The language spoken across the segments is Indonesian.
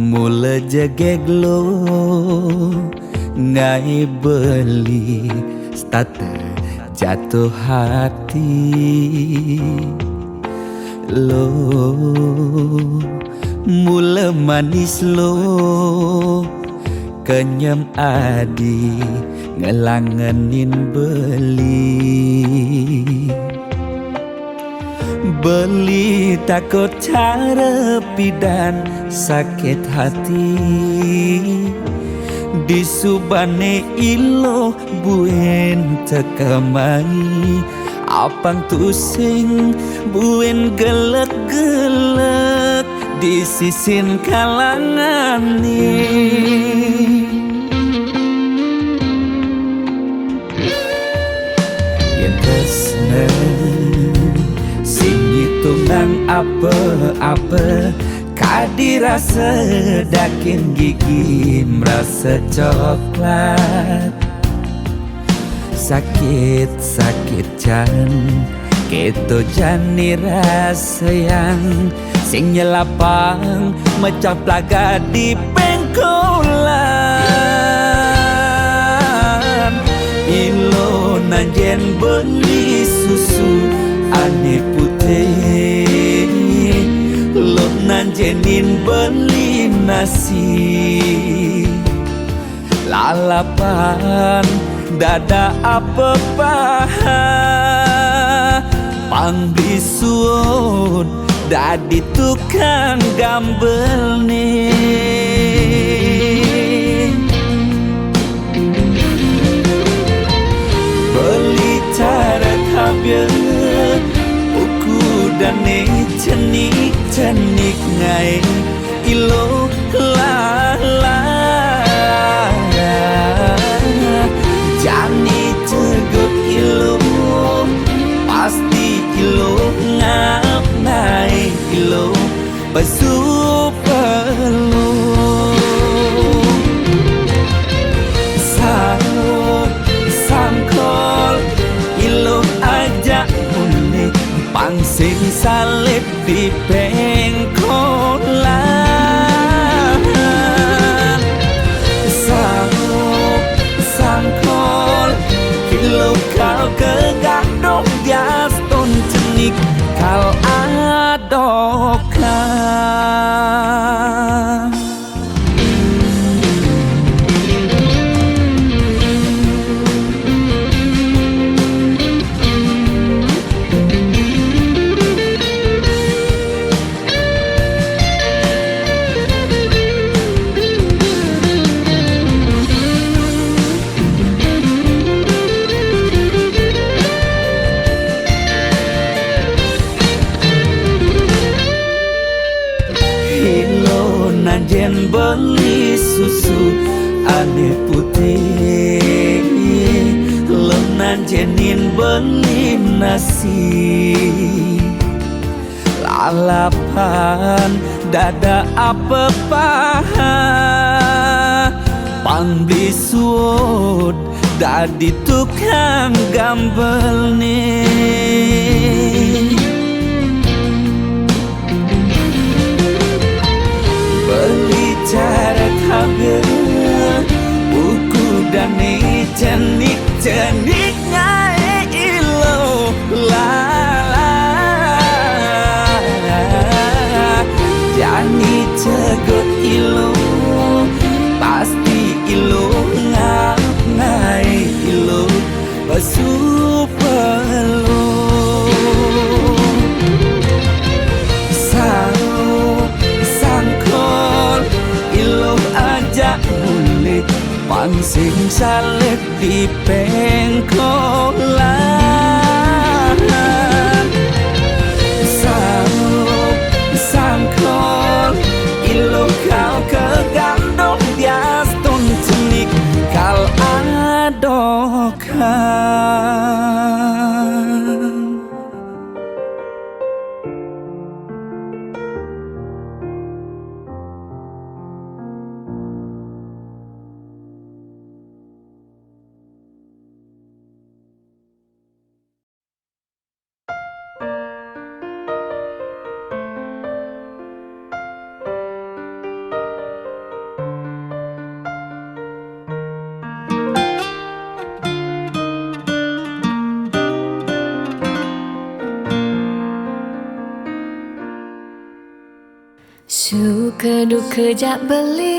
Mula jegeglo ngai beli starter jatuh hati lo. Mula manis lo kenyam adi ngelangenin beli takut cara pidan sakit hati di subane ilo buen tekamai apang tusing buen gelek-gelek di sisin kalangan ni. Yang tresna sing hitungan apa-apa kadirasa dakin gigi merasa coklat. Sakit-sakit jan keto jani rasa yang sing nyelapang mecah plaga di pengkolan. Ilo nanjen beli susu ane putih, lo nanjenin beli nasi lalapan dada apa paha pangbisuun dadi tukang gambel nih. Beli cara kabel uku dan cenik ngai ilo lala jani tegut ilo pasti ilo ngap naik ilo besu perlu sangkol ilo ajak unik pangsing salib di pengkolan. Sangkol ilo kau kegadok dias ton cenik kal adokan. Nanjen beli susu ane putih, lo nanjenin beli nasi lalapan dada apa paha pangbisuun dadi tukang gambel nih. Beli cara kabel buku dan cenik ngai ilo lala jani cegot ilo pasti ilo ngap ngai ilo besu perlu pangsing salib di pengkolan. Sangkol ilo kau kegandong dias ton cenik kal adokan. Aduh kejak beli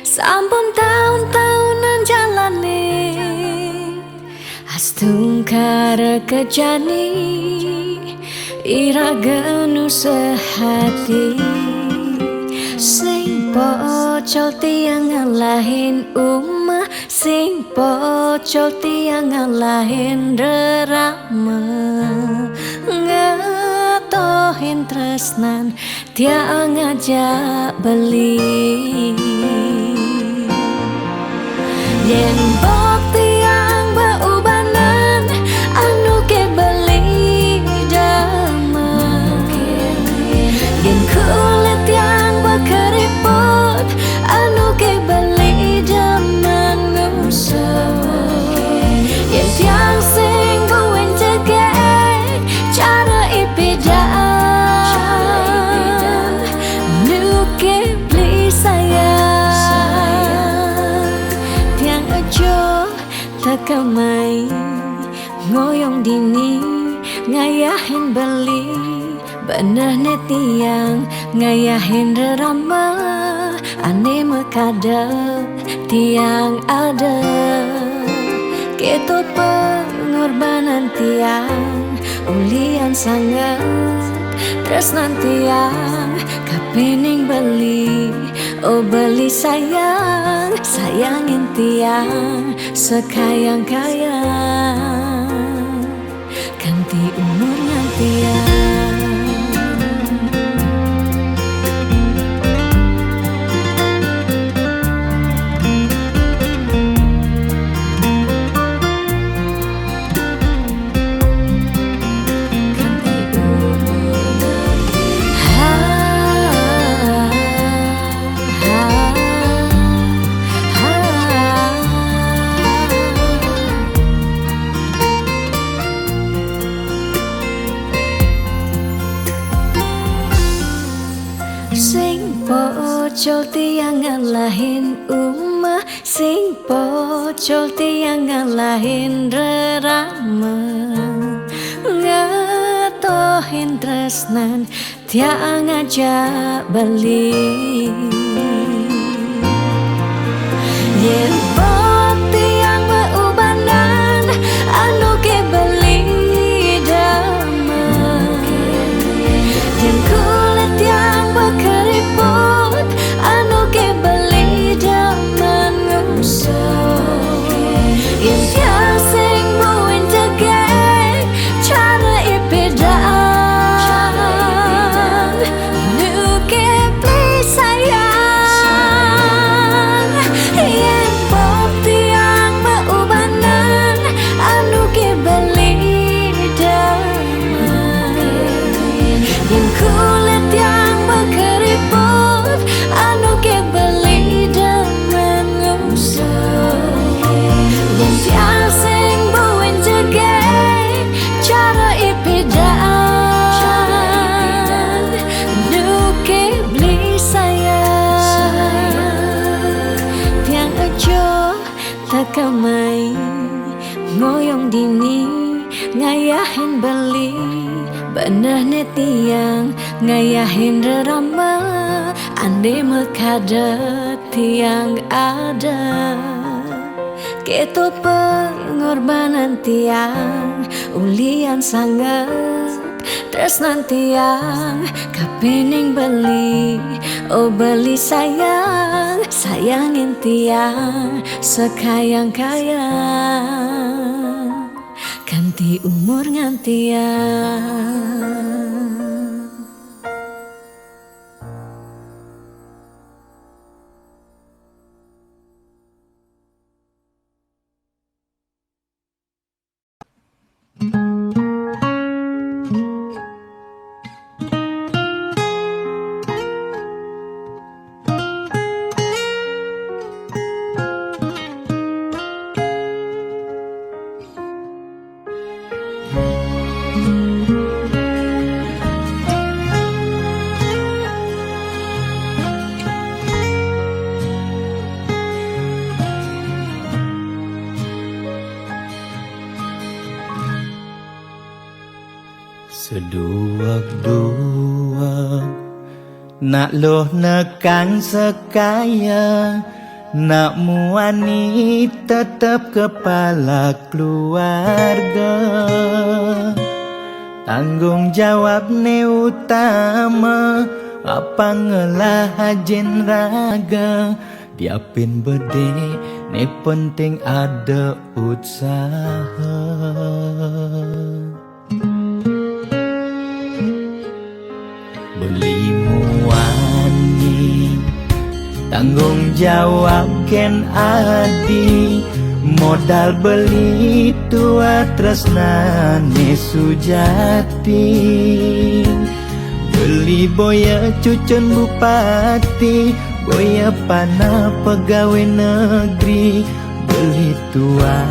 sampun tahun-tahunan jalani astungkara kejani ira genu sehati sing pocol tiang ngalahin umah sing pocol tiang ngalahin rerama ngatohin tresnan tiang ngajak beli yen bok tiang beubanan anu ke beli damai yen kulit yang berkeriput anu ke beli damai ngusah yen tiang sing buin cegek cara ipidan nu ke beli sayang tiang aja takamai ngoyong dini ngayahin beli bener tiang ngayahin rerama ane mekadep tiang ada ketut pengorbanan tiang ulian sangat tresnan tiang kapening beli oh beli sayang sayangin tiang sekayang-kayang ganti umurnya tiang sing pocol tiang ngalahin umah sing pocol tiang ngalahin rerama ngatohin tresnan tiang ngajak beli yen bok tiang beubanan anu ke beli damai yen kulit yang berkeriput anu ke beli damai ngusah yen tiang sing buin cegek cara ipidan nu ke beli sayang yen bok tiang beubanan anu ke beli damai yen kulit yang berkeriput anu ke beli damai ngusah yen tiang sing buin cegek cara ipidan nu ke beli sayang tiang aja takamai ngoyong dini ngayahin beli bener tiang ngayahin rerama ande mekadet tiang ada ketut pengorbanan tiang ulian sangat tresnan tiang kapening beli oh beli sayang sayangin tiang sekayang-kayang ganti umur ngantiang Seduak-duak Nak loh nekang sekaya, nak muani tetap kepala keluarga. Tanggung jawab ne utama, apa ngelah hajen raga. Diapin bede ne penting ada usaha. Beli muani tanggung jawab ken adi, modal beli tua tresnane sujati. Beli boya cucun bupati, boya pana pegawai negeri. Beli tua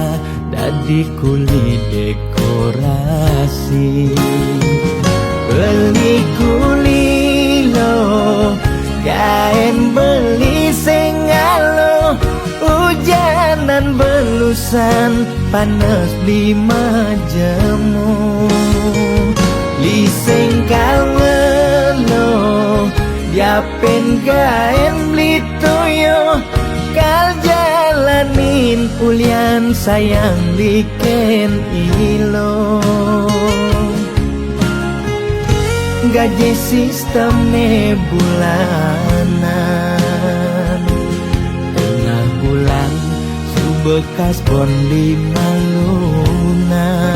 dadi kuli dekorasi. Beli kuli lo, kain beli sengalo. Hujanan belusan, panas lima jemu. Liseng kalmelo, diapen kain beli toyo. Kal jalanin ulian sayang liken ilo. Gaji sistem ne bulanan, tengah bulan su bekas bon 5 lunan.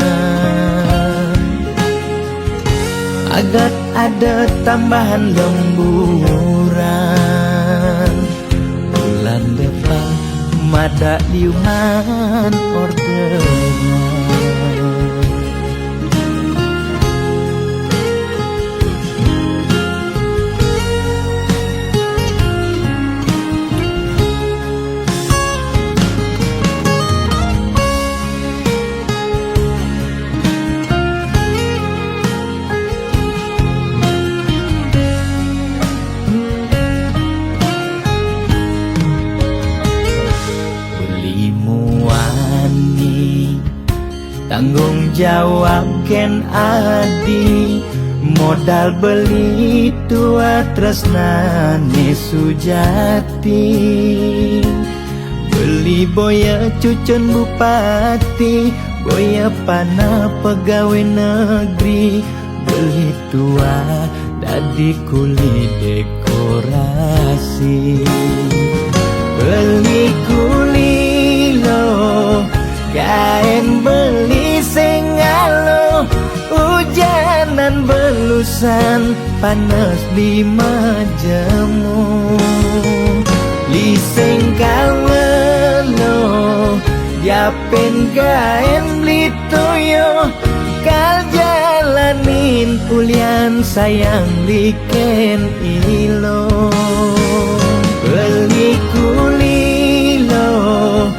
Agar ada tambahan lemburan, bulan depan mada liuman orderan. Tanggung jawab ken adi, modal beli tua tresnane sujati. Beli boya cucun bupati, boya pana pegawai negeri. Beli tua dadi kuli dekorasi. Beli kuli lo, kain beli sengalo. Hujanan belusan, panas 5 jemu. Liseng kalmelo, diapen kain beli toyo. Kal jalanin ulian sayang liken ilo. Beli kuli lo,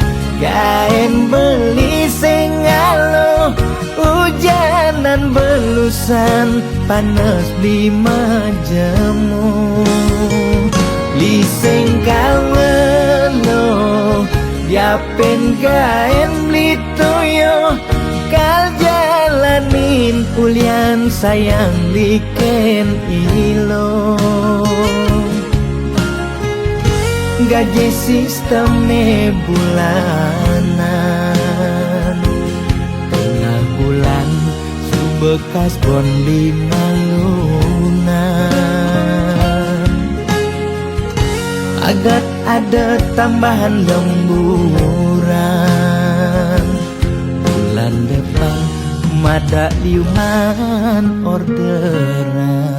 kain beli sengalo. Hujanan belusan, panas 5 jemu. Liseng kalmelo, diapen kain beli toyo. Kal jalanin ulian sayang liken ilo. Gaji sistem ne bulanan, tengah bulan su bekas bon 5 lunan. Agar ada tambahan lemburan, bulan depan mada liuman orderan.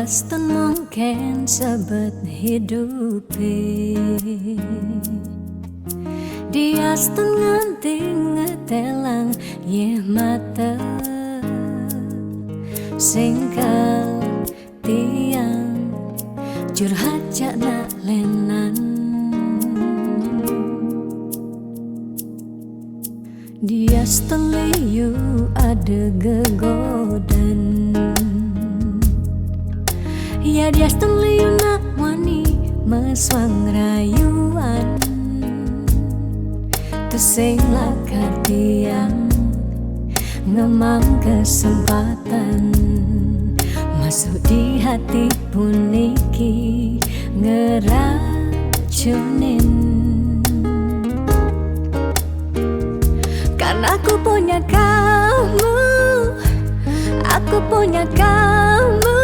Diaston mungkin sebet hidupi, diaston nganti ngetelang ye mata singkal tiang curhat nak lenan. Diaston liyu ada gegodan, ya diaston liyu nak wani meswang rayuan, tesing lakar tiang ngemang kesempatan masuk di hati puniki ngeracunin. Karena aku punya kamu, aku punya kamu,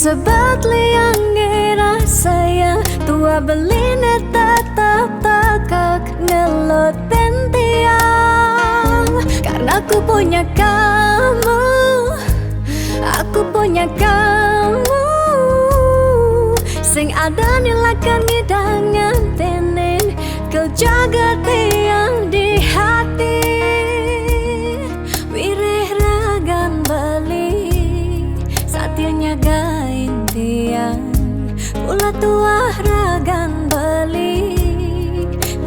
sebab liang ngerasa yang tua belina tetap takak ngeloten tiang. Karena aku punya kamu, aku punya kamu, sing ada nilakan ngidangan tenen kau jaga tiang di hati. Wireh ragan beli saatnya gain tiang, pula tuah ragan beli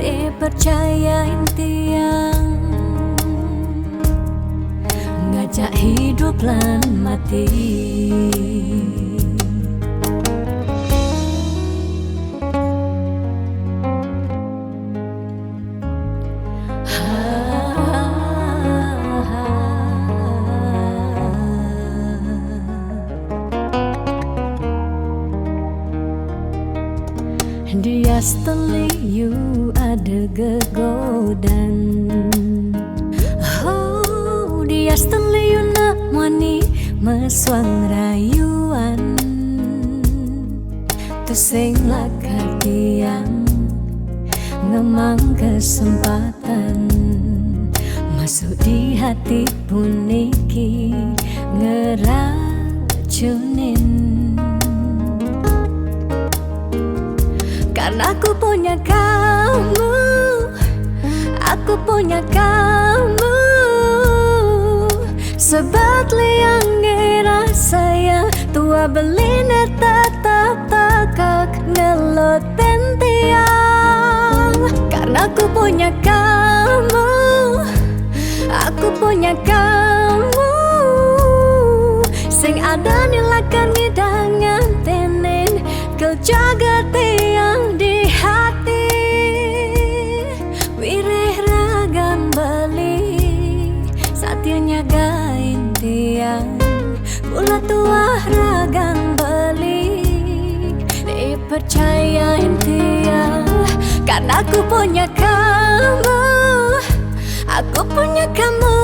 dipercayain tiang, ngajak hidup lan mati. Diaston liyu ada gegodan, oh diaston liyu nak wani meswang rayuan, tesing lakar tiang ngemang kesempatan masuk di hati puniki ngeracunin. Karena aku punya kamu, aku punya kamu, sebab liang ngerasa yang tua belina tetap takak ngeloten tiang. Karena aku punya kamu, aku punya kamu, sing ada nilakan ngidangan tenen kau jaga tiang di hati. Wireh ragan beli saatnya gain tiang, pula tuah ragan beli dipercayain tiang. Karena aku punya kamu, aku punya kamu,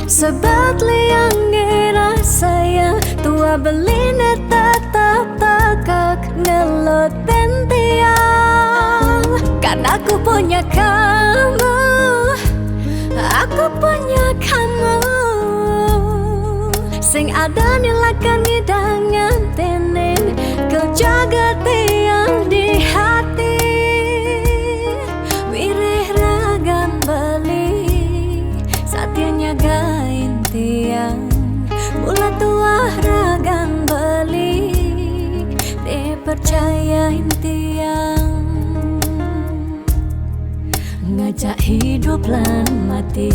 sebab liang ngerasa yang tua belina tetap takak ngeloten tiang. Karena aku punya kamu, aku punya kamu, sing ada nilakan ngidangan tenen kau jaga tiang di hati. Wireh ragan beli saatnya gain tiang, pula tuah ragan beli dipercayain tiang, ngajak hidup lan mati.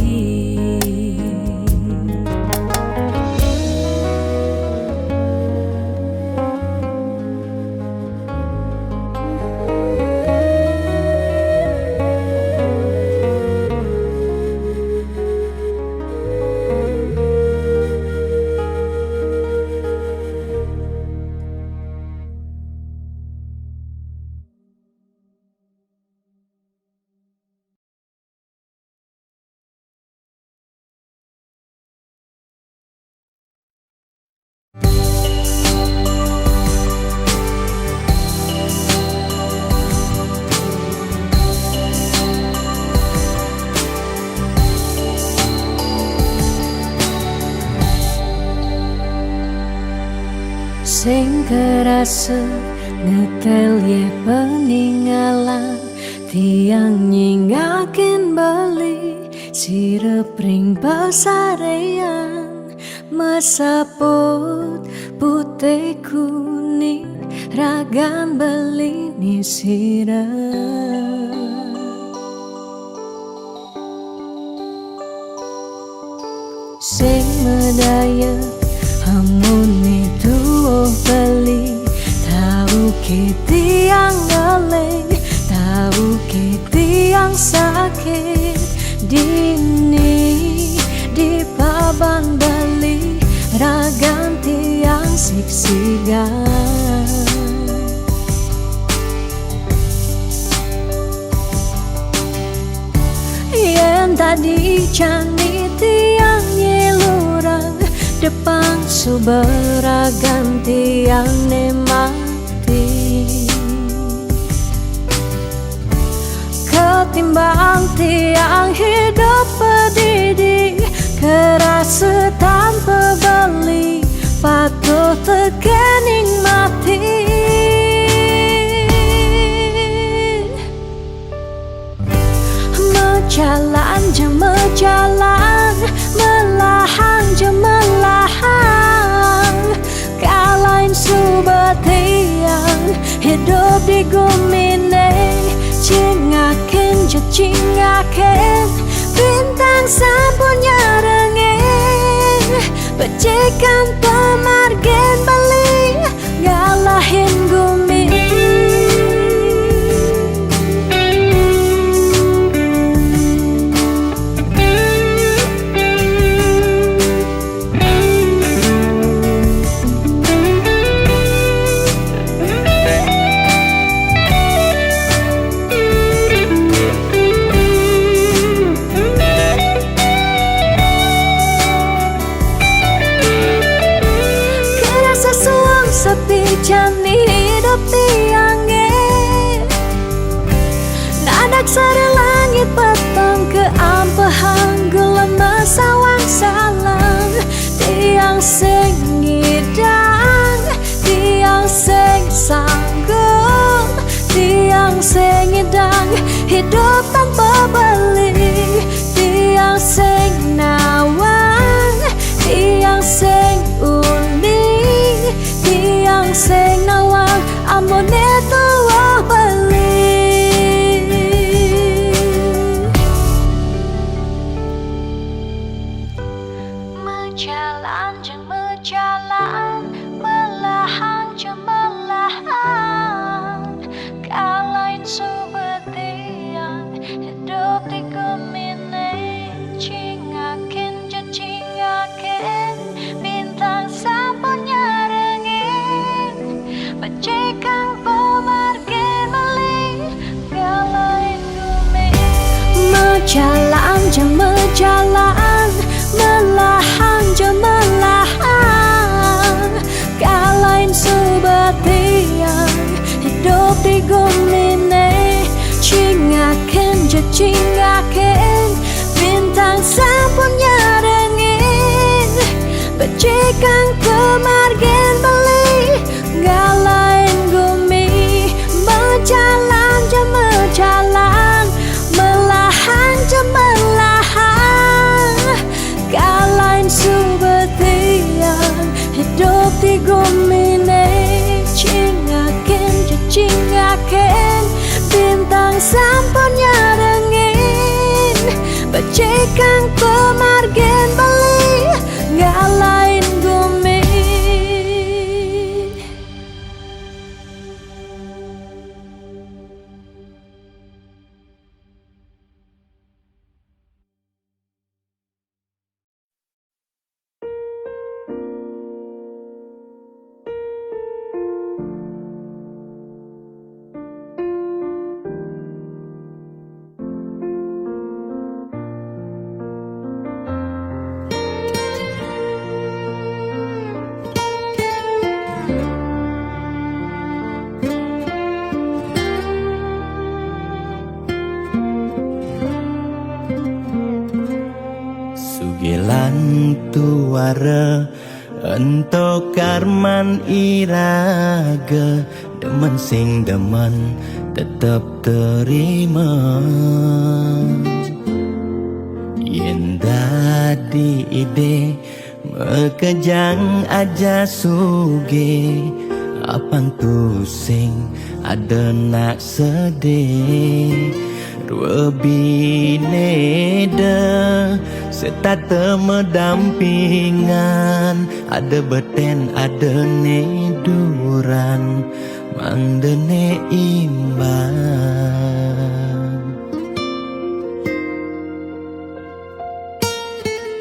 kerasa ngetel ye peninggalan tiang nyingakin beli sirep ring pasarean mesaput putih kuning ragan beli ni sirep sing medaya hamun itu beli tahu kita yang ngeleng tahu kita yang sakit dini di paban beli ragan tiang siksigan yang tadi cani tiang nyelurang depan suberagan tiang nemati ketimbang tiang hidup pedidi kerasa tanpa beli patuh tekening mati mejalan je mejalan melahang je melahang kalain subatiang hidup di gumine cingaken je cingaken bintang sapunya rengeng pecikan pemargen beli ngalahin gumi sepi jani hidup tiangnya nadak sari langit petang ke ampahan gelam sawang salang tiang sing ngidang tiang sing sanggup tiang sing ngidang hidup tanpa beli tiang sing nawang tiang sing uning tiang sing nawang amone tuwa beli mejalan jeng mejalan melahang jeng melahang kalain subetian hidup di gemine cingakin je cingakin bintang sapunya pecikang pemargen beli galain gumi mejalan je mejalan melahang je melahang kalain subatian hidup di gumine cingaken je cingaken bintang sapunya rengin pecikang pemargen beli ngalain gumi mejalan je mejalan melahang je melahang kalain subetian hidup di gumine cingaken je cingaken bintang sapunya rengin pecikang pemargen beli ngalain gumi. Sugilan tuara Ento karman iraga demen sing demen tetep terima. Yen dadi ide mekejang aja suge apang tu sing ada nak sedih. Dua bineda serta temedampingan, ada beten ada neduran mangdene imbang.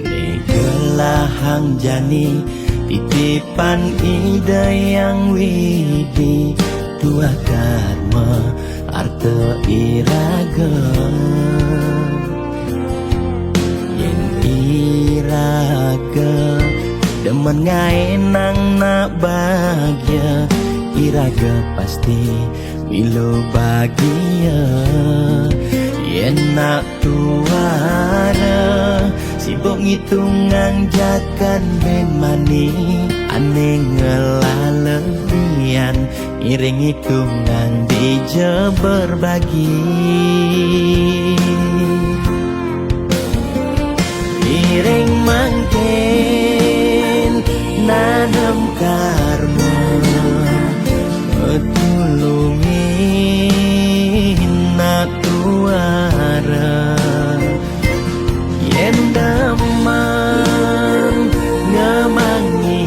Negelahang jani titipan ide yang widi, tua karma arte iraga. Yen iraga demen ngaenang nak bahagia, iraga pasti milu bahagia. Yen nak tuara sibuk ngitungan jakan ben mani, ane ngelalebian iring hitungan dija berbagi. Iring mangkin nanam karma, tulungin nak tuara. Yen daman ngemangi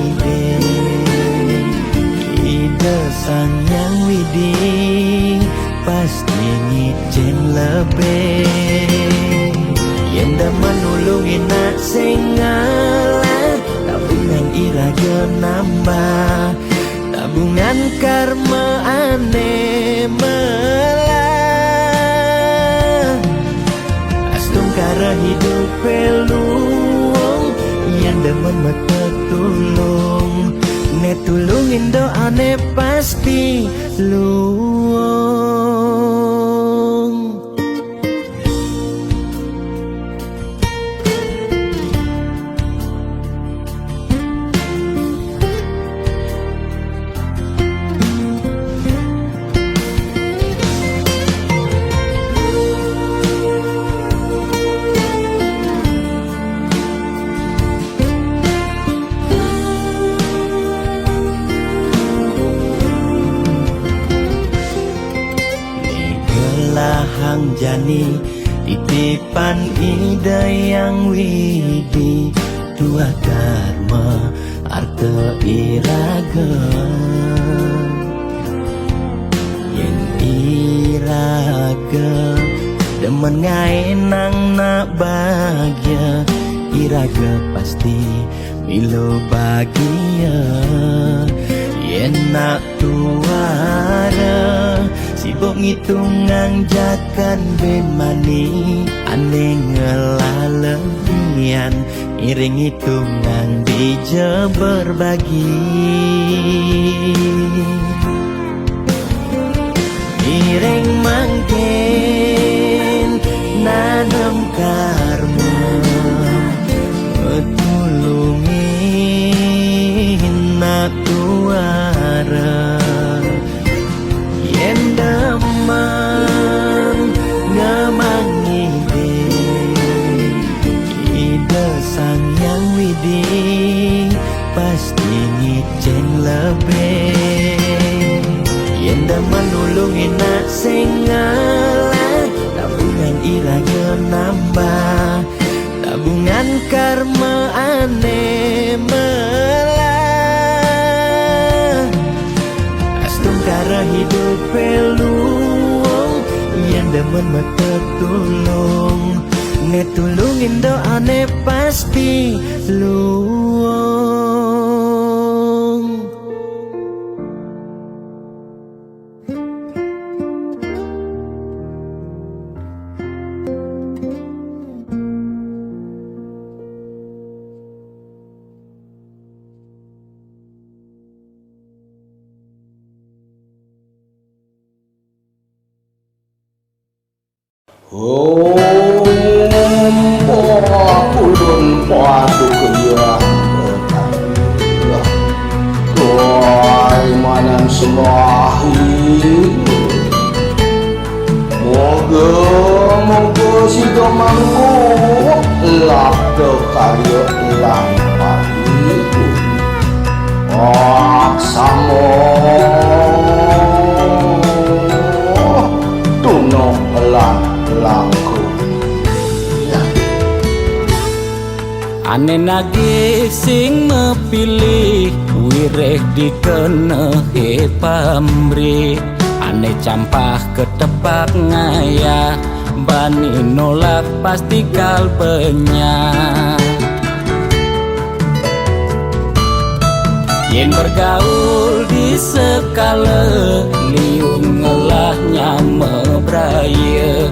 ide sang yang widi, pasti ngicen lebih. Yen daman nulungin nak sing ngalah, tabungan iraga nambah, tabungan karma ane melah. Astung kara hidup peluang yang demen mata tulung, ne tulungin doane pasti luang. Hang jani titipan ide yang widi, tua karma arte iraga. Yen iraga demen ngaenang nak bahagia, iraga pasti milu bahagia. Yen nak tuara sibuk ngitungan jakan ben mani, ane ngelalebian iring hitungan dija berbagi. Iring mangkin nanam karma, tulungin nak tuara. Yen daman ngemangi ide sang yang widi, pasti ngicen lebih. Yen daman nulungin nak sing ngalah, tabungan iraga nambah, tabungan karma ane melah. Astung kara hidup peluang yang demen mata tulung, ne tulungin doane pasti luang. Om Pora Pudun Padu Kaya semahi moga sida mangko labda karya lan pati aksamo tuna lan langkung ane nagih sing mepilih wireh dikenehe pamrih ane campah ketepak ngayah bani nolak pasti kalbenya yen bergaul di sekala liung ngelah nyame braya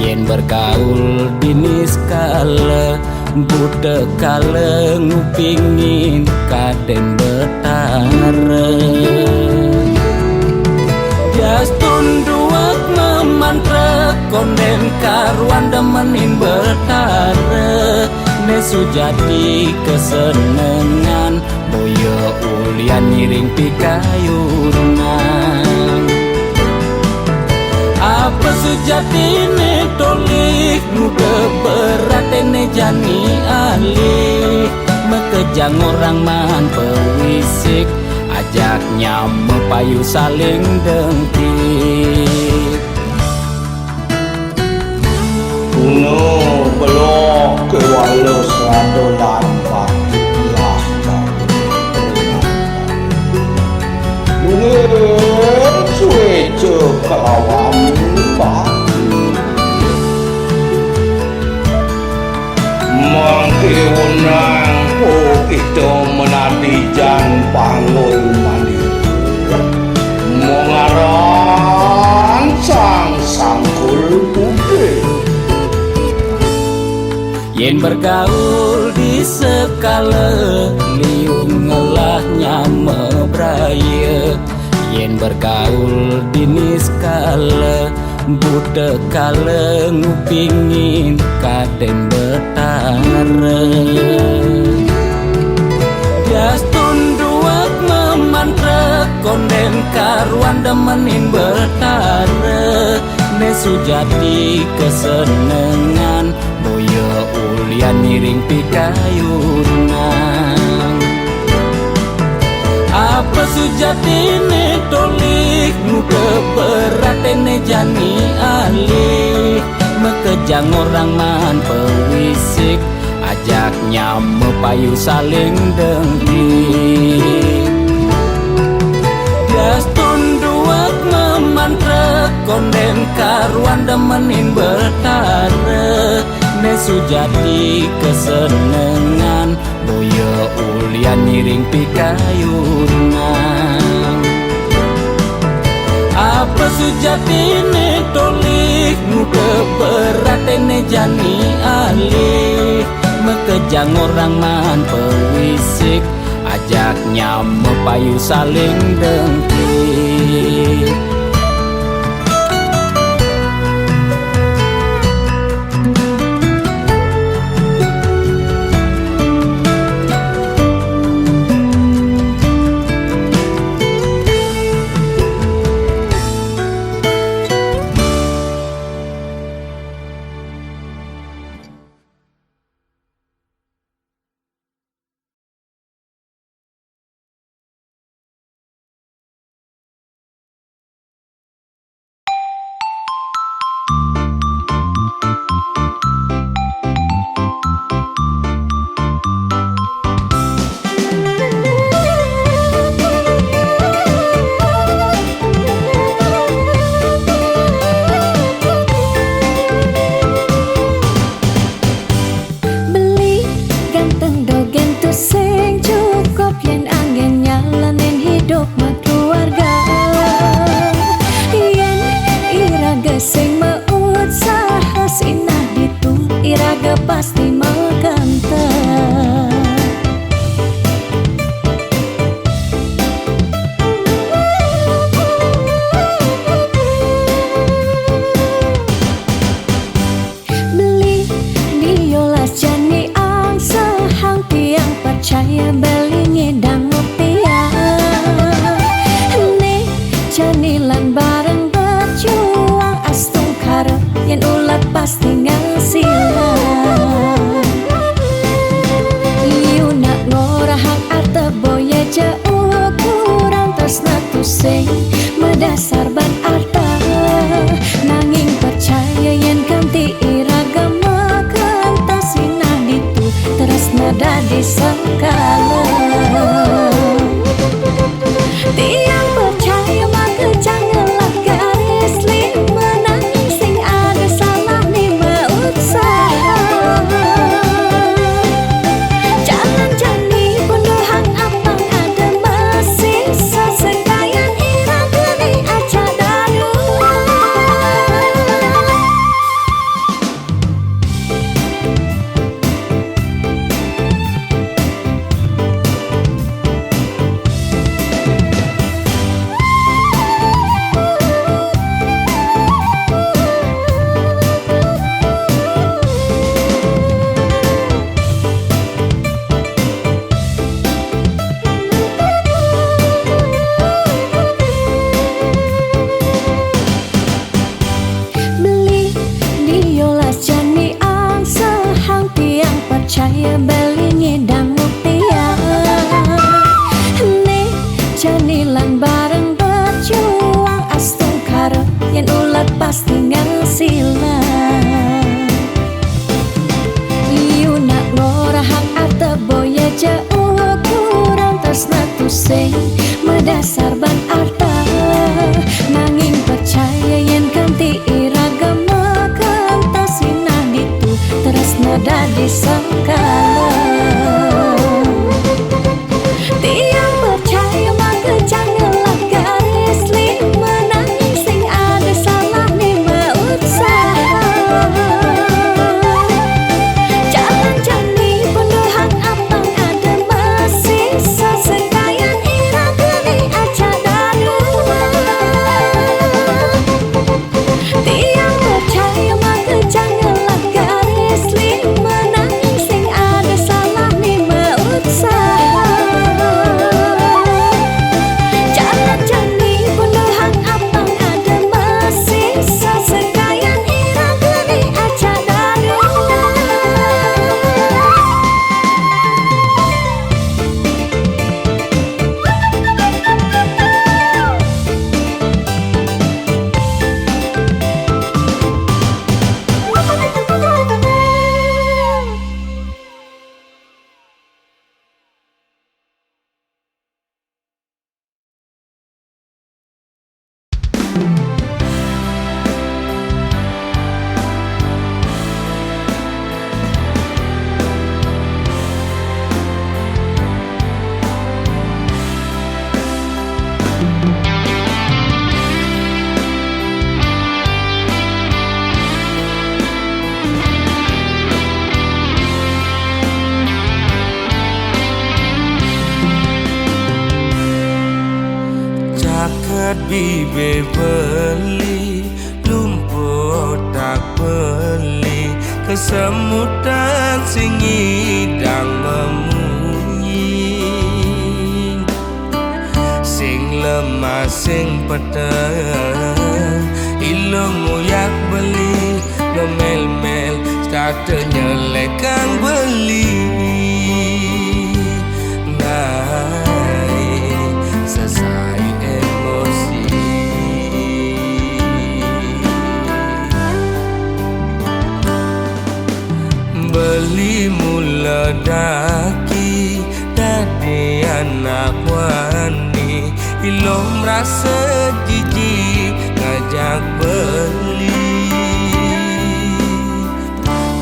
yen bergaul di niskala bude kala ngupingin kaden betara jas tunduak memantra konden karuan demenin betara nesu jadi kesenengan boyo ulian ngiring pikayunan apa sejati ne tolik muda berat ne jani alih mekejang orang man pewisik ajaknya mepayu saling dengkit kuno belok ke walos radolan patilah mungkin suwe kelawam mangke wenang po kita menati jan panggul mandi mengaran sang sangkul putih yen bergaul di sekala liung ngelah nyame braya yen bergaul di niskala bude kala ngupingin kaden betara jas tunduak memantra konden karuan demenin betara nesu jadi kesenengan boyo ulian ngiring pikayunan apa sujati ne tolik muda berat ne jani alih mekejang orang man pewisik ajaknya mepayu saling dengkit jas tunduak memantra konden karuan demenin betara nesu jadi kesenengan boyo ulian ngiring pikayunan apa sujati ne tolik muda berat ne jani alih mekejang orang man pewisik ajaknya mepayu saling dengkit pasti menggantar. Beli diolas jani ang sehang tiang percaya beli ngedang rupiah. Nih pasti ngasilan. Iu nak ngorahang arte boye jauh kurang tresna tu sing medasar ban arta. Nanging percaya yen kanti iragama kentasina ditu tresna dadi sekala. Tiang percaya maka janganlah garis lima nanging sing ada salah ni usaha. Jangan jani penuhang apang ada masih sesekayan irang geni aja dadu. Percaya belingi dan mutiara nih janilan bareng berjuang astung karo yang ulat pasti ngasilan. Iu nak ngorahang arte boya jauh kurang tresna tu sing medasar ban arta. Nanging percaya yen kanti iragama kentasina ditu tresna dadi sekala. Tiang percaya maka janganlah garis lima nanging sing ada salah ni usaha. Jangan jani penuhang apang ada masih sesekayan irang geni aja dadu. Tiang percaya maka janganlah garis lima nanging sing ada salah ni usaha. Jangan jani penuhang apang ada masih sesekayan irang geni aja dadu. Caket bibe beli lumpur tak beli kesemutan sing idang memunyi sing lemah sing peteng ilmu yak beli ngemel-mel starte nyelekan beli naik selesai emosi beli mula daki dadi anak wani ilom rasa jijik ngajak beli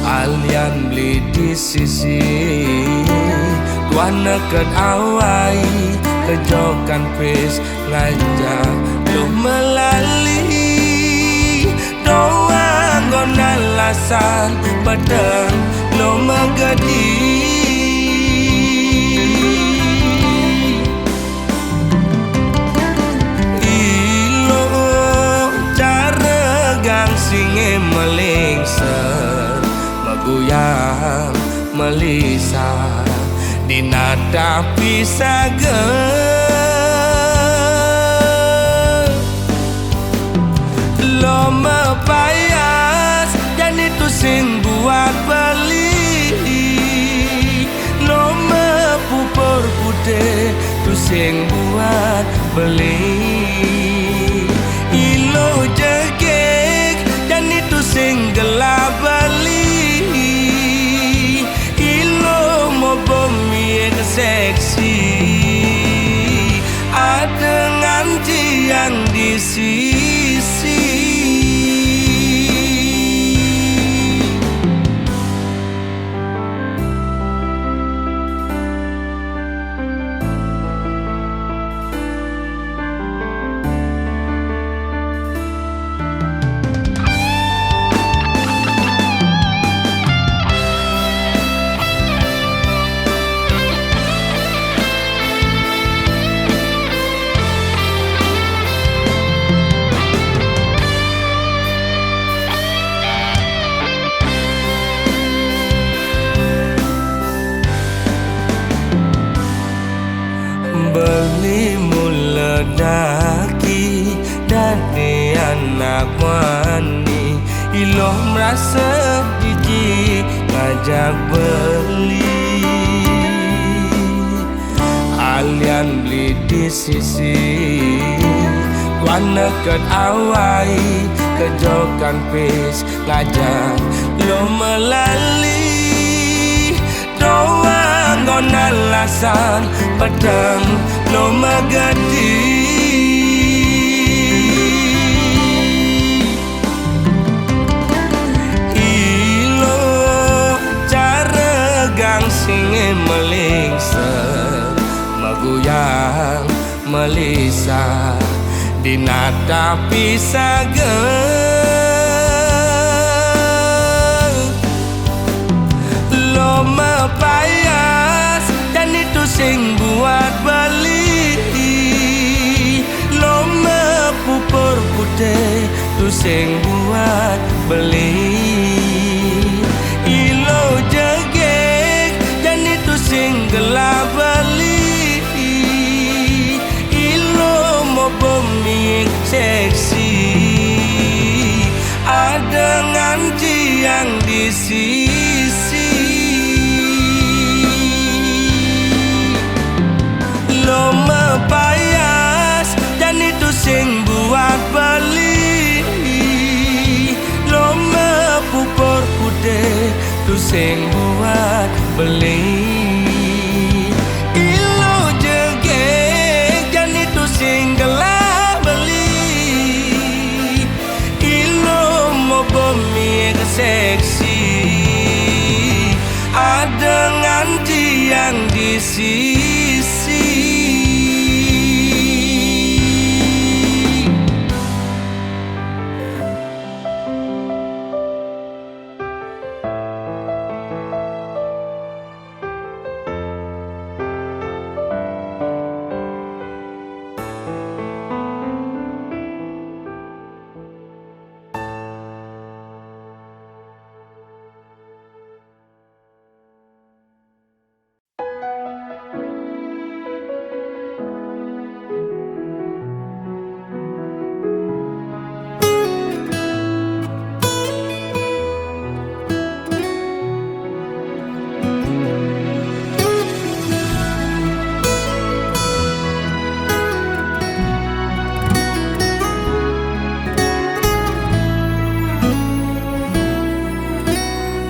alian beli di sisi tuan neket awai kejokan pes ngajak lu melali doang gonan lasan pedang lo magadi ilo cara gang singe melingser maguyang melisa dinada pisaga lo mepayas dan itu sing buat beli, lo mepupur putih tu sing buat beli. Ilo jegek dan itu sing gelap beli. Ilo mau bumi yang seksi, ada nganti yang di sisi. Beli mula daki dari anak wani, ilo merasa jijik ngajak beli. Alian beli di sisi warna ket awai, kejokan pis ngajak lo melali. Doa ngon alasan pedang lo magadi. Ilo cara gang singe melingsa, maguyang melisa dinata pisagan. Lo mepayas dan itu sing buat beli. Lo mepupur putih tu sing buat beli. Ilo jegek dan itu sing gelap beli. Ilo mau bumi seksi, ada nganci yang di sisi. Lo mepayas dan itu sing buat beli. Lo mepupur putih tu sing buat beli. Ilo jegek dan itu sing gelap beli. Ilo mau bumi seksi, ada nganti yang di sisi.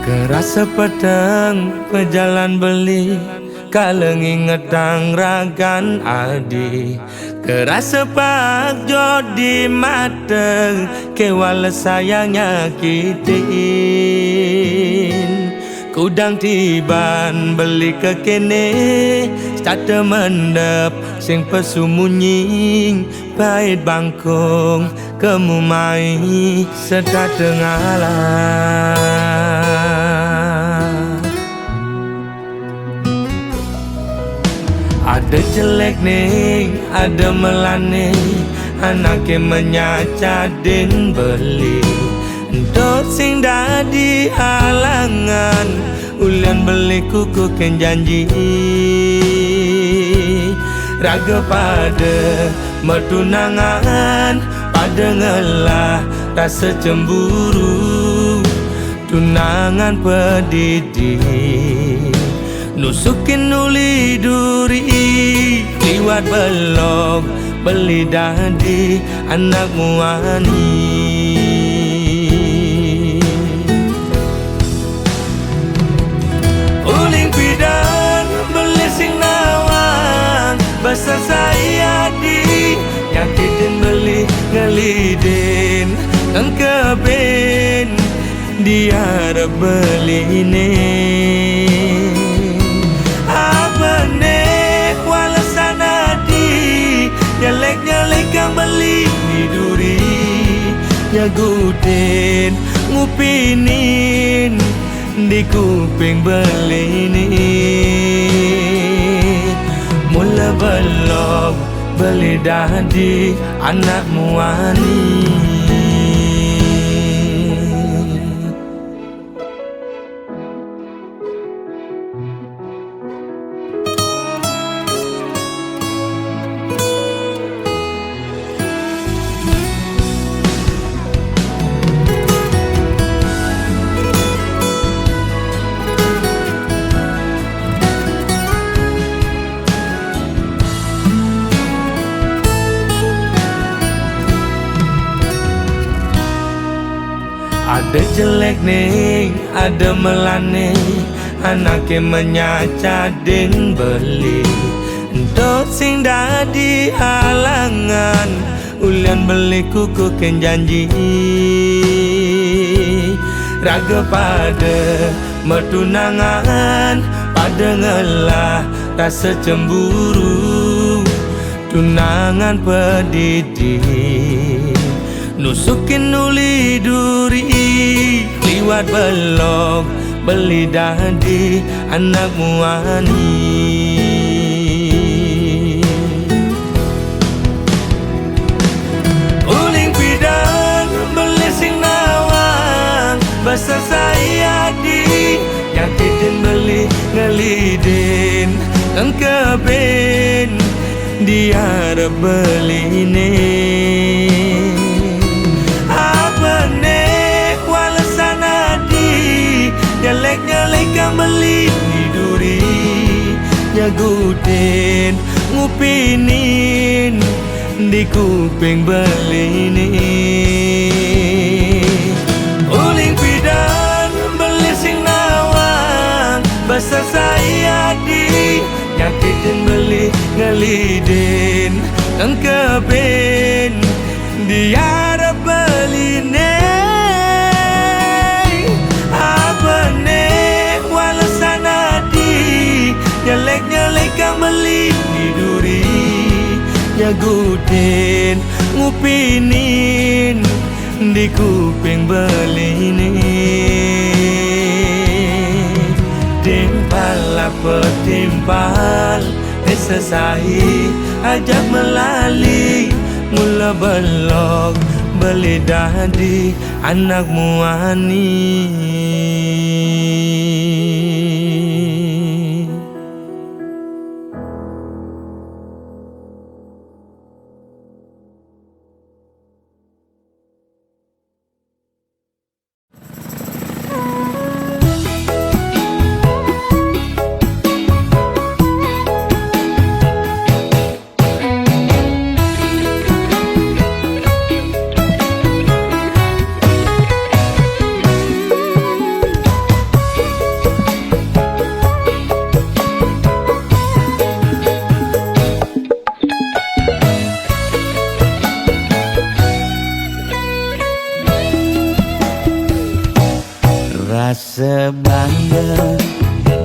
Kerasa pedang pejalan beli, kalengi ngedang ragan adi. Kerasa pak jodi mateng, kewala sayang nyakitin. Kudang tiban beli ke kene, starte mendep sing pesumunying. Pahit bangkong kemumai sedar tengalah. Ada jelek nih, ada melane, anaknya menyacadin beli. Untuk sing dadi halangan, ulian beli kuku ken janji. Raga pada mertunangan, pada ngelah rasa cemburu. tunangan pedidi, nusukin uli duri, liwat belok beli dadi anak muani. Uling pidan beli sing nawang, basah saya di nyakitin beli ngelidin dan keben dia beli ini. Apa nek walasana di nyelek kang beli duri, nyagutin ngupinin di kuping beli ini. Mula belok beli dadi anak muani. Ada jelek nih, ada melane, anaknya menyacadin beli. Untuk sing dadi halangan, ulian beli kuku ken janji. Raga pada metunangan, pada ngelah rasa cemburu. Tunangan pedidi, nusukin uli duri, liwat belok beli dadi anak muani. Uling pidan beli sing nawang, basah saya di nyakitin beli ngelidin dan keben dia beli ini. Nyelek kang beli duri, nyagutin ngupinin di kuping beli ini. Uling pidan beli sing nawang, basah saya di nyakitin beli ngelidin dan keben dia beli ini. Nyelek kang beli duri, nyagutin ngupinin di kuping beli ini. Timpal apa timpal, esasai ajak melali. Mula belok beli dadi anak muani. Rasa bangga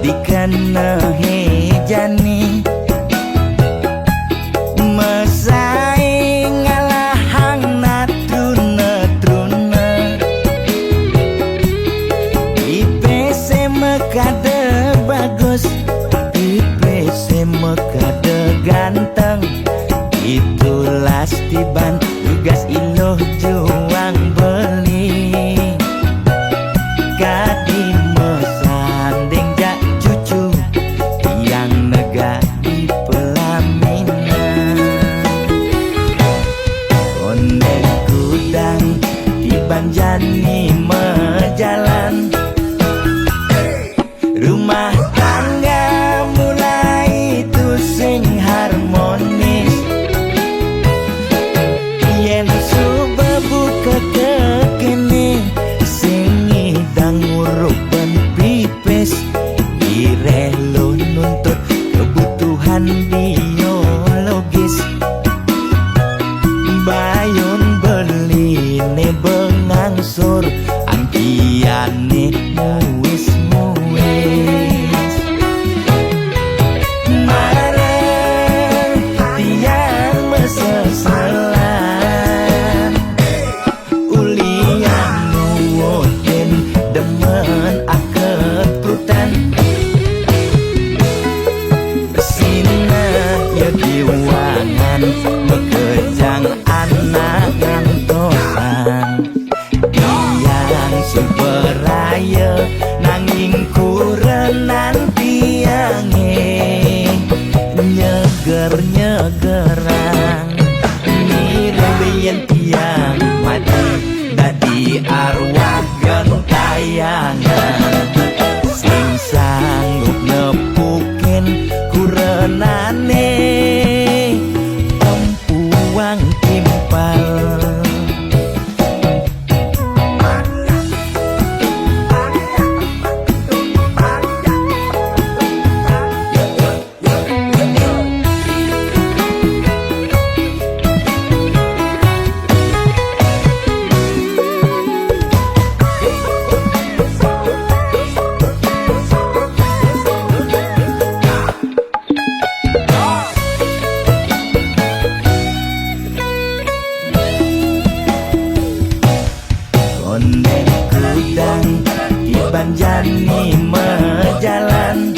dikana hejani, mesaing ngalahang natruna-truna. IPC mekade bagus, IPC mekade ganteng. Itulah Stiban tugas iloh juang beli. Gadi mesanding jak cucu yang nega di pelaminan. Konde kudang di banjani mejalan, ngangsur angkiane muwis-muwis. Mareng tiang mesesalan ulian nuwuhin demen aketrutan. Sina ya diwangan mekejang anak ngantosan. Yang superaya nanging kurenan tiange nyeger-nyegerang nirembeyen tiang mati dadi arwah gentayangan sing sanggup nepukin kurenane tempuang timpal. Ondeng kudang iban jani mejalan.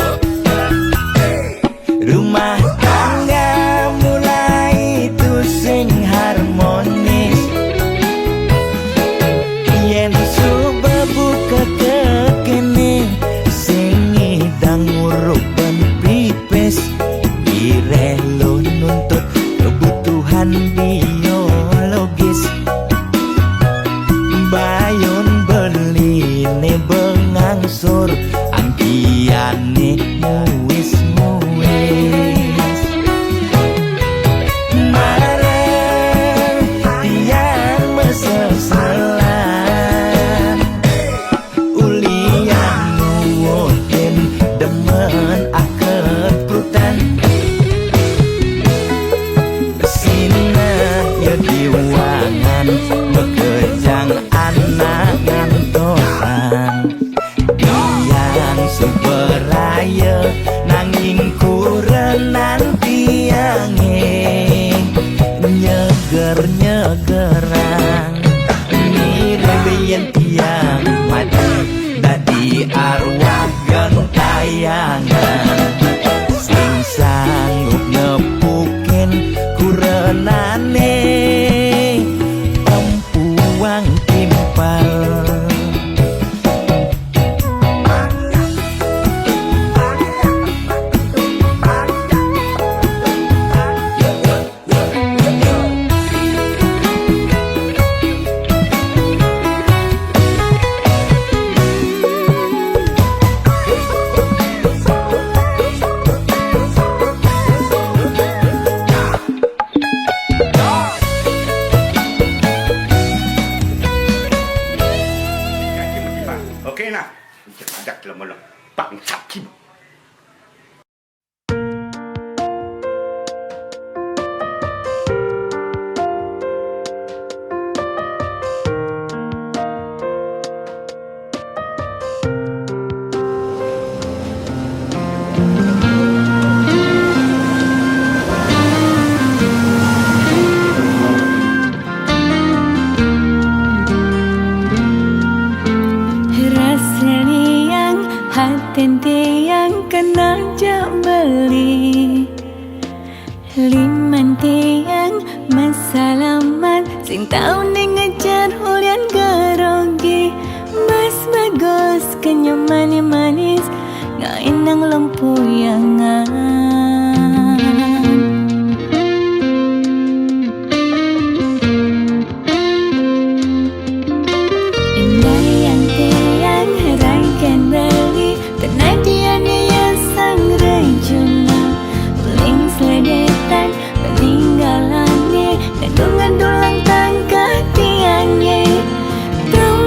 Rumah tangga mulai tusing harmonis. Yen subebuka kekene sing ngidang nguruk ben pipis direlo nuntut kebutuhan biologis. Bayon beli ne bengangsur angkiane muwis-muwis. Mareng tiang mesesalan ulian nuwuhin demen aketrutan. Sina ya diwangan mekejang anak ngantosan. Yang superaya nanging kurenan tiange nyeger-nyegerang nirembeyen tiang mati dadi arwah gentayangan sing sanggup nepukin kurenane tempuang timpal. Oke nah, ajak lemon Pak Hakim. Tente yang kena jak beli liman tiang masalaman sing tau ngejar hulian gerogi mas bagus kenyamanan manis ngainang lempuyangan. Indah yang tiang heraikan beli penadian yang sang rejuna uling seledetan peninggalannya ngedung-ngedung lang tangka tiangnya. Tahu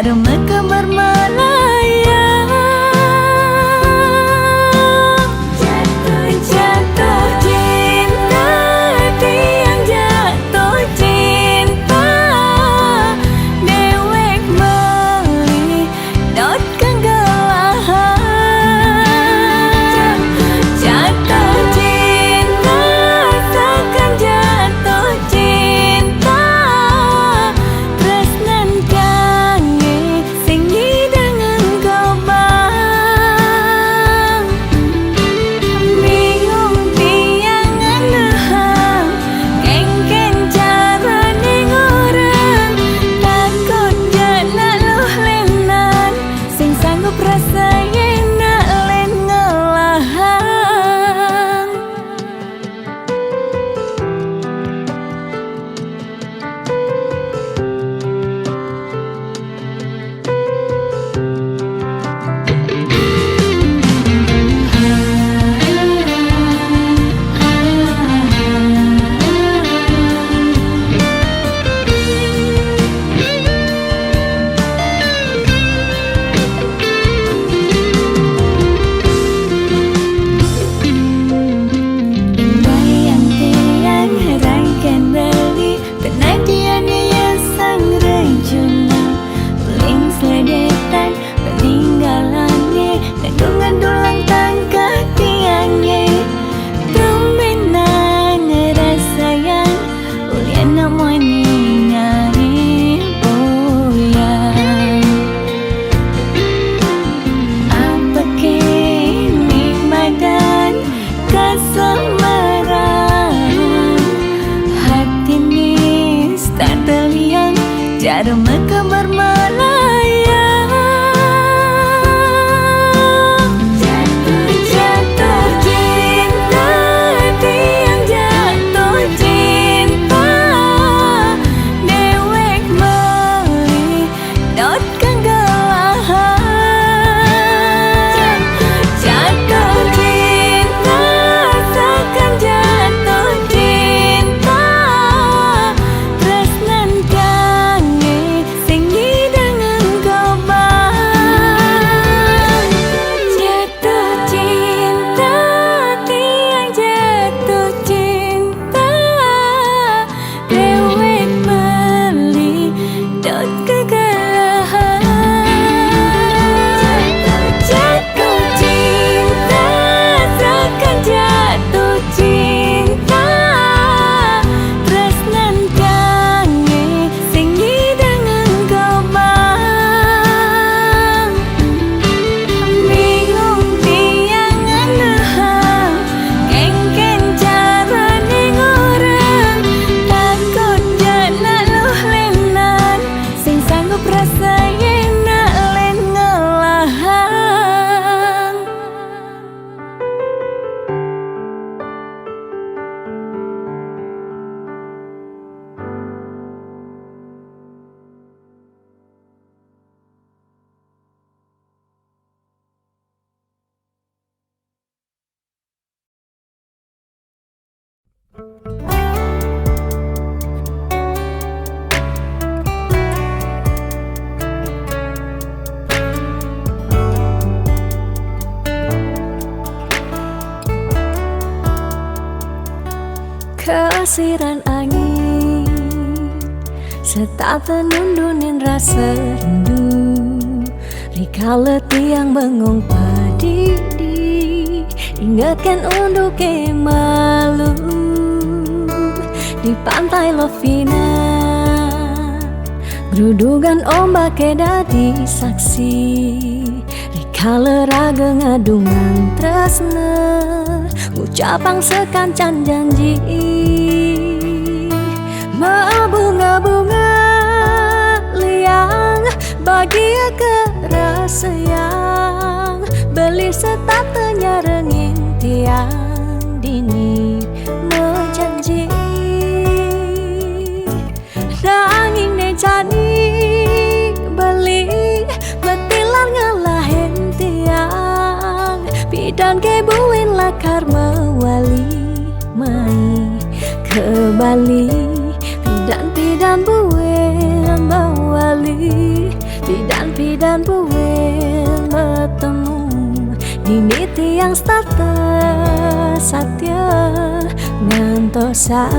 jarum kemer melayang. Jatuh cinta, tiang jatuh cinta, dewek meli dot kegelahan. Jatuh cinta, takkan jatuh cinta, tresnan kange sing dengan kau bang. Bingung tiang anehang, kengken cara ning orang, takut jana luh lenan, sing sanggup rasa enak len ngelahang. Bayang tiang rangkan beli, penantian yang sang rencana, uling seledetan peninggalannya, tanggungan dulang tangkah tiangnya. Tumbenan rasa yang ulian namanya boyang. Apa kini madan kasamaran, hati ni start terliang, jarum kemer melayang. Jatuh cinta, tiang jatuh cinta, dewek meli dot kegelahan. Jatuh cinta, takkan jatuh cinta, tresnan kange sing dengan kau bang. Jatuh cinta, tiang jatuh cinta, dewek meli dot kegelahan. Jatuh cinta, takkan jatuh cinta, tresnan kange sing dengan kau bang. Bingung tiang anehang, kengken cara ning orang, takut jana luh lenan, sing sanggup rasa enak len ngelahang. Kesiran angin serta penundunin rasa rindu, rikala tiang bengong padidi, ingatkan untuk malu di pantai Lovina. Gerudugan ombak dadi saksi, rikala raga ngadungan tresna, ngucapang sekancan janji. Bunga-bunga liang bahagia kerasa yang beli setatenya rengin tiang dini menjanji. Nanging ne jani beli betilar ngelahin tiang, bidan kebuin lakar mewali mai ke Bali, dan pidam buin mewali Pidan buin bertemu Dini tiang starter satya ngantosan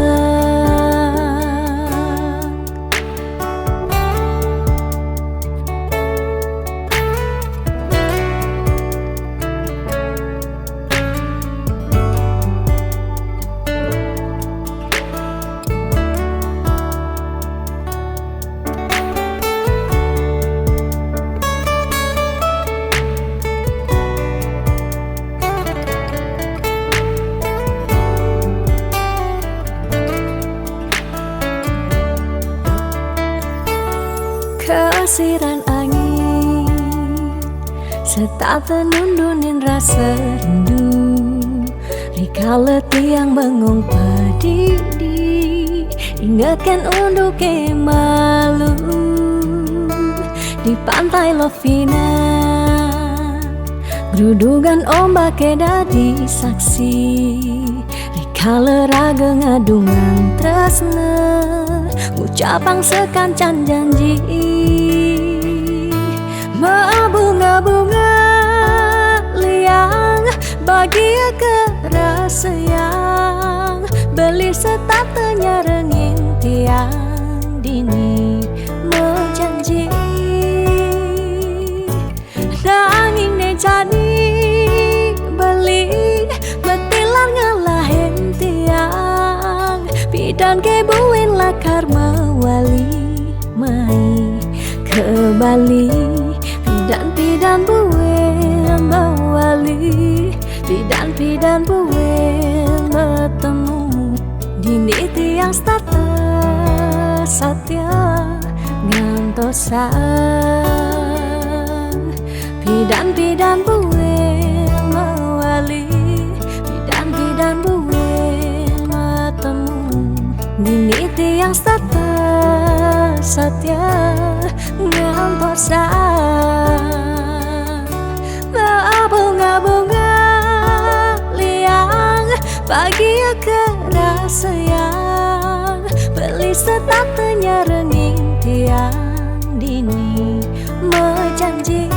Kesiran angin serta tenundunin rasa rindu Rika letih yang bengong pedidi Ingatkan untuk malu Di pantai Lovina Gerudugan ombak dadi saksi Rika leraga ngadungan tresna Ucapang sekancan janji Bunga-bunga liang Bahagia kerasa yang Beli setatenya rengin tiang Dini menjanji Nanging ne jadi beli Betilar ngalahin tiang Pidan kebuin lakar mewali Mai ke Bali Pidan buin mewali Pidan buin bertemu Dini tiang starter satya ngantosan Pidan buin mewali Pidan buin bertemu Dini tiang starter satya ngantosan Bunga-bunga liang Bahagia kerasa yang Beli setatenya renging tiang Dini menjanji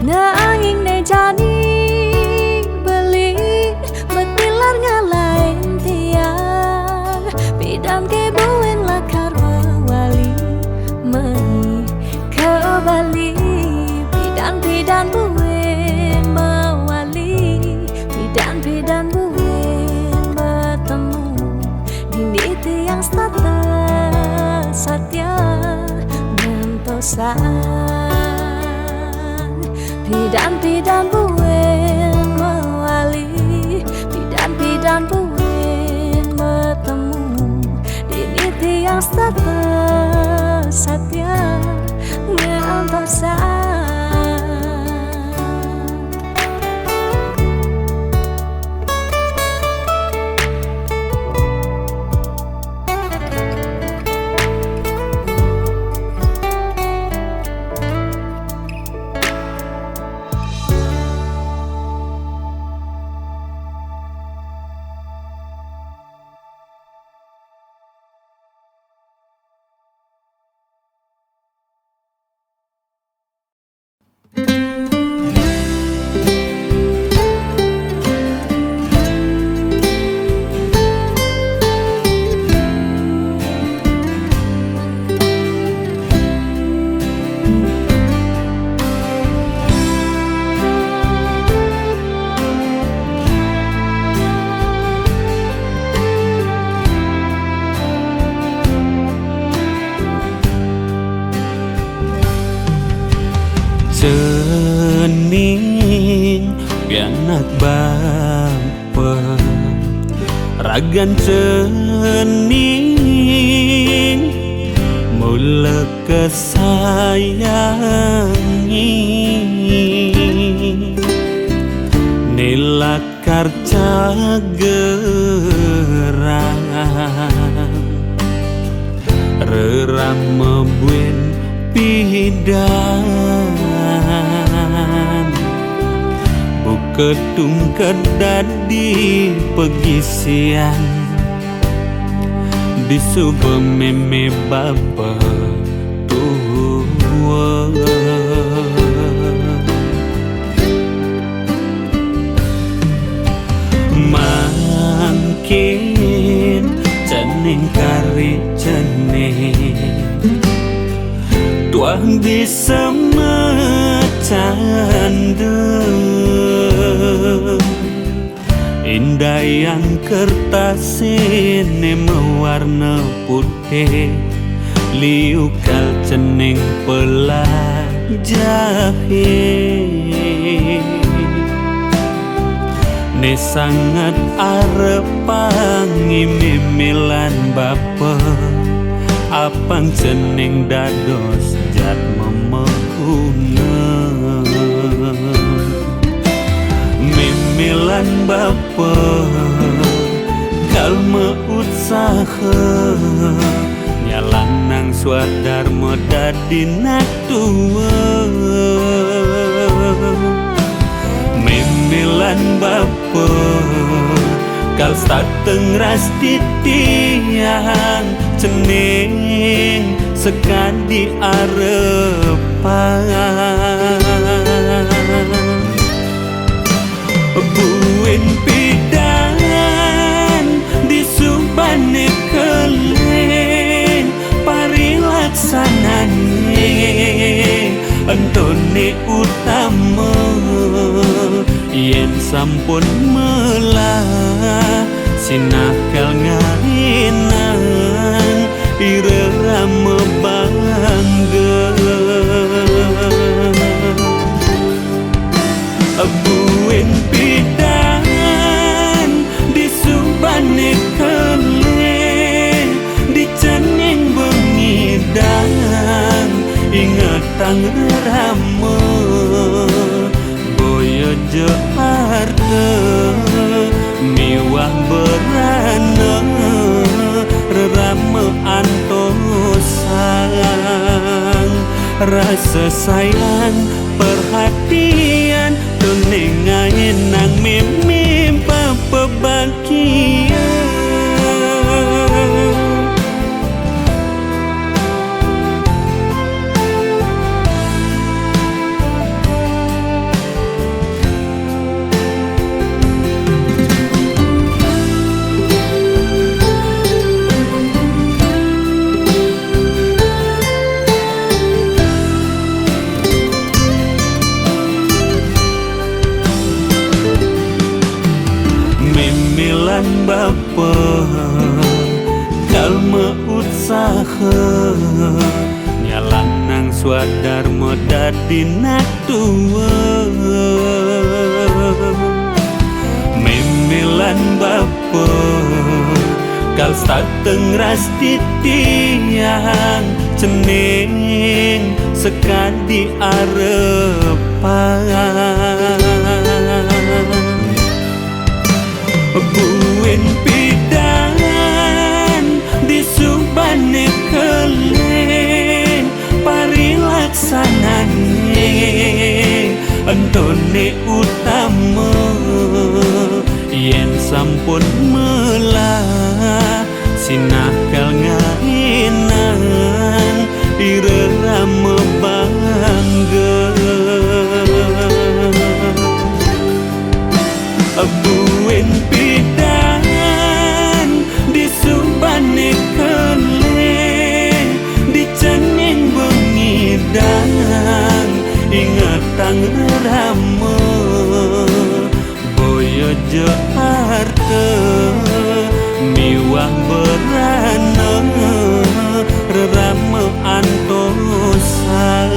Nanging ne jadi beli Betilar ngalahin tiang Pidan kebuin lakar mewali Mei ke Bali Pidan buin mewali Pidan buin bertemu Dini tiang starter satya ngantosan Pidan buin mewali Pidan buin bertemu Dini tiang starter satya ngantosan Cening bianak bapa Ragan cening mula kesayangi Nilakar cagerang Reram mebuin pidan Buketung kedadi pegisian Di subememe baba tua. Mangkin cening kari cening tuang bisa macandeng indah yang kertas ini mewarna putih liukal cening pelajahit ne sangat arepangi mimilan bapa apang cening dados jat memekuna mimilan bapa kalma usaha nyalan nang swadharma dadi nak tua mimilan bapa kal stateng ras titiang cening sekadi arepan buin pidan di subane keleng parilaksanane antone utama yen sampun melah sinakal ngainan irama bangga buin pidan di subane keleng di cening bengidang ingetang rama boyo Jakarta miwah berana rerama antosang rasa sayang perhatian tuningain nang mimpa pebagian bapa kalma usaha nyalan nang swadharma dadi nak tua mimilan bapa kal stateng ras titiang cening sekadi arepan buin pidan di subane keleng parilaksanane antone utama yen sampun melah sinakal ngainan irama bangga buin pidan di subane keleng di cening bengidang ingetang rama boyo Jakarta miwah berana rerama antosang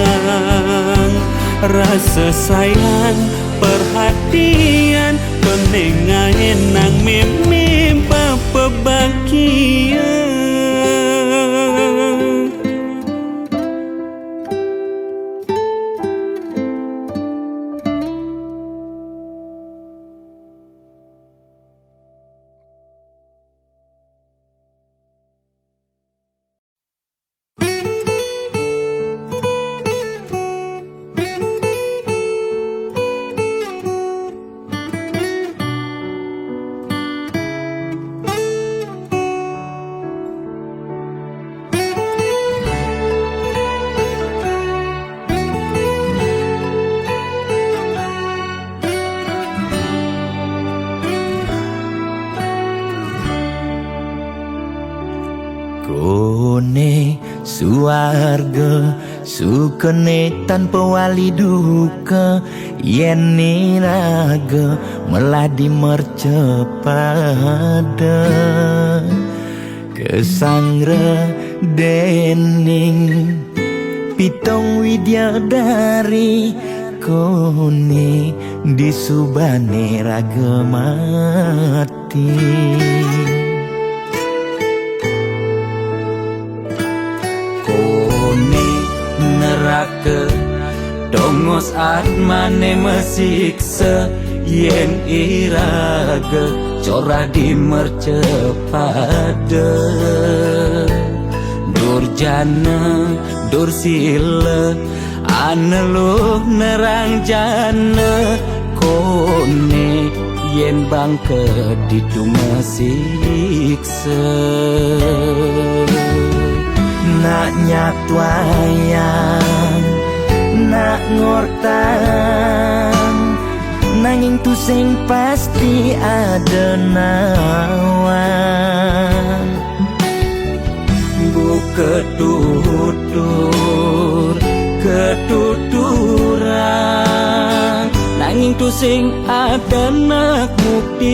rasa sayang perhatian peningain nang mimpa pebagian Kone suarga sukene tanpa wali duka, yen niraga meladi mercepada kesangra dening pitong widyadari, kone disubane raga mati. Kone neraka dongos atmane mesiksa, yen iraga corah di mercepada. Durjana dursila aneluh nerang jana, kone yen bangke ditu mesiksa. Nak nyatwayang nak ngortang, nanging tu sing pasti ada nawan. Buka tutur ketuturan, nanging tu sing ada nak buktian.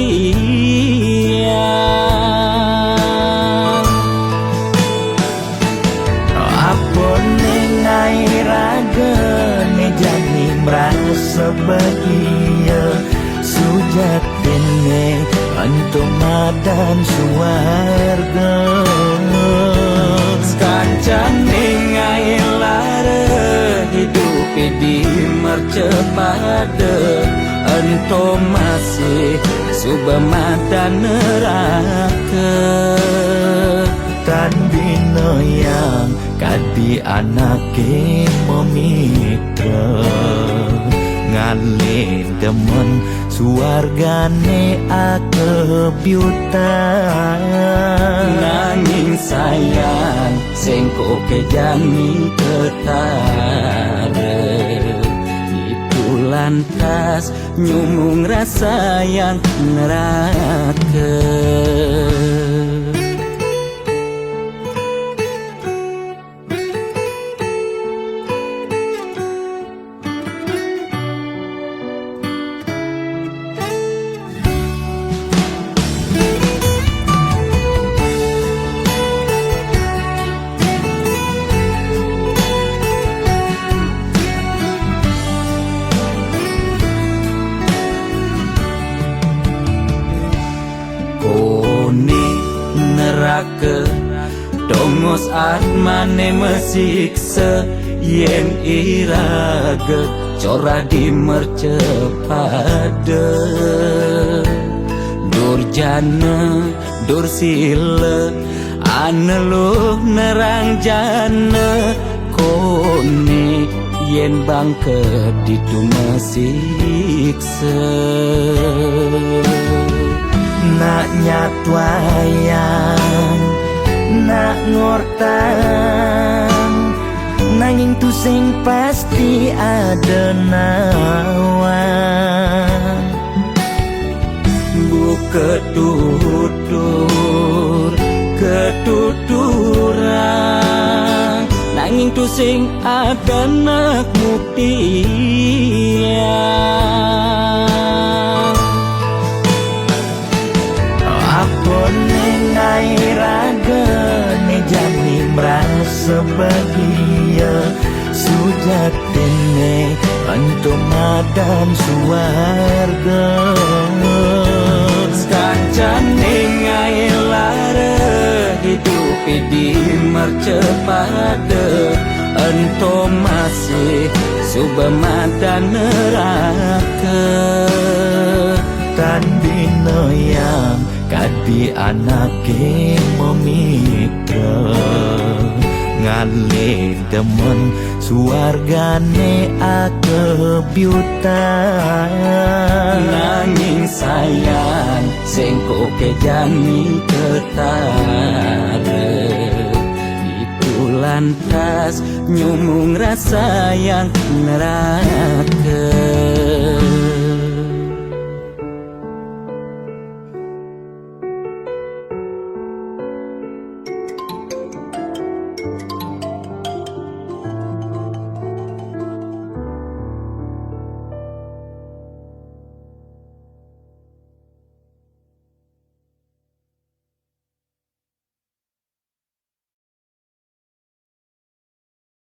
Apa nengai raga ne jani merasa bahagia, sujatene antum madan suarga. Kancan nengai lara hidup di mercepada, antum masih subamadan neraka. Tan bina yang kadi anake memitra, ngale demen suargane akebyutan. Nanging sayang sengko kejani ketara, itu lantas nyumung rasa yang neraka. Kone neraka dongos atmane mesiksa, yen iraga corah di mercepada. Durjana dursila aneluh nerang jana, kone yen bangke ditu mesiksa. Nak nyatwayang nak ngortang, nanging tu sing pasti ada nawan. Buka tutur ketuturan, nanging tu sing ada nak buktian. Apa nengai raga ne jani merasa bahagia, sujatene antum madan suarga. Kancan nengai lara hidup di mercepada, antum masih subamadan neraka. Tan bina yang kadi anake memitra, ngale demen suargane akebyutan. Nanging sayang sengko kejani ketara, itu lantas nyumung rasa yang neraka.